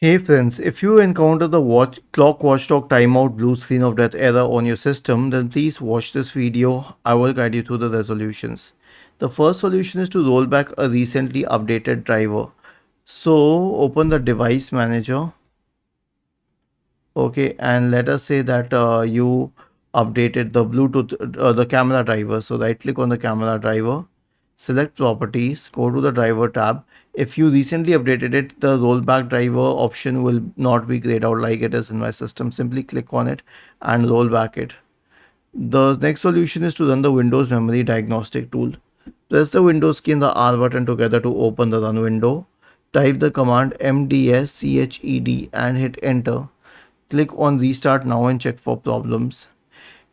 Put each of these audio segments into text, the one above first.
Hey friends, if you encounter the clock watchdog timeout blue screen of death error on your system, then please watch this video. I will guide you through the resolutions. The first solution is to roll back a recently updated driver. So open the device manager. Okay, and let us say that you updated the Bluetooth, the camera driver. So right click on the camera driver, select properties, go to the driver tab. If you recently updated it, the rollback driver option will not be grayed out like it is in my system. Simply click on it and roll back it. The next solution is to run the Windows Memory Diagnostic tool. Press the Windows key and the R button together to open the run window. Type the command mdsched and hit enter. Click on restart now and check for problems.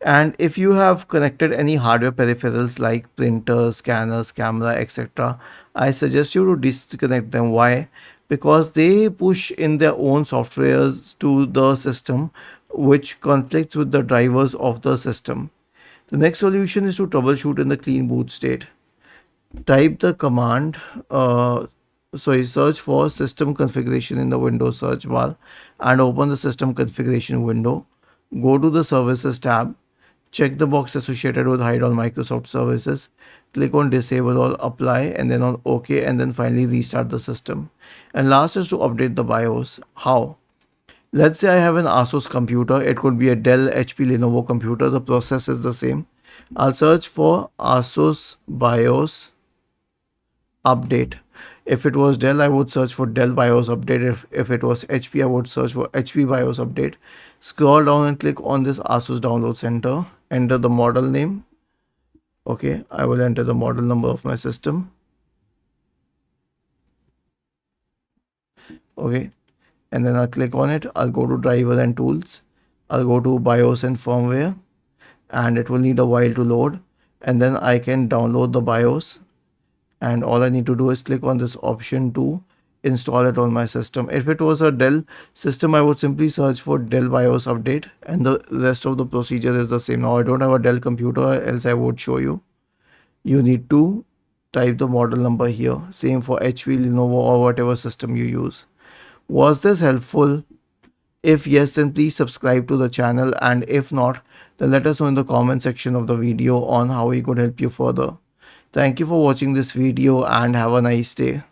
And if you have connected any hardware peripherals like printers, scanners, camera, etc., I suggest you to disconnect them. Why? Because they push in their own softwares to the system, which conflicts with the drivers of the system. The next solution is to troubleshoot in the clean boot state. Type the command, search for system configuration in the Windows search bar and open the system configuration window. Go to the services tab. Check the box associated with hide all Microsoft services. Click on disable all, apply, and then on OK, and then finally restart the system. And last is to update the BIOS. How? Let's say I have an Asus computer. It could be a Dell, HP, Lenovo computer. The process is the same. I'll search for Asus BIOS update. If it was Dell, I would search for Dell BIOS update. If it was HP, I would search for HP BIOS update. Scroll down and click on this Asus download center. Enter the model name. Okay, I will enter the model number of my system. Okay, and then I'll click on it. I'll go to driver and tools. I'll go to BIOS and firmware, and it will need a while to load. And then I can download the BIOS. And all I need to do is click on this option to install it on my system. If it was a Dell system, I would simply search for Dell BIOS update, and the rest of the procedure is the same. Now I don't have a Dell computer, else I would show you. You need to type the model number here. Same for HP, Lenovo, or whatever system you use. Was this helpful? If yes, then please subscribe to the channel, and if not, then let us know in the comment section of the video on how we could help you further. Thank you for watching this video and have a nice day.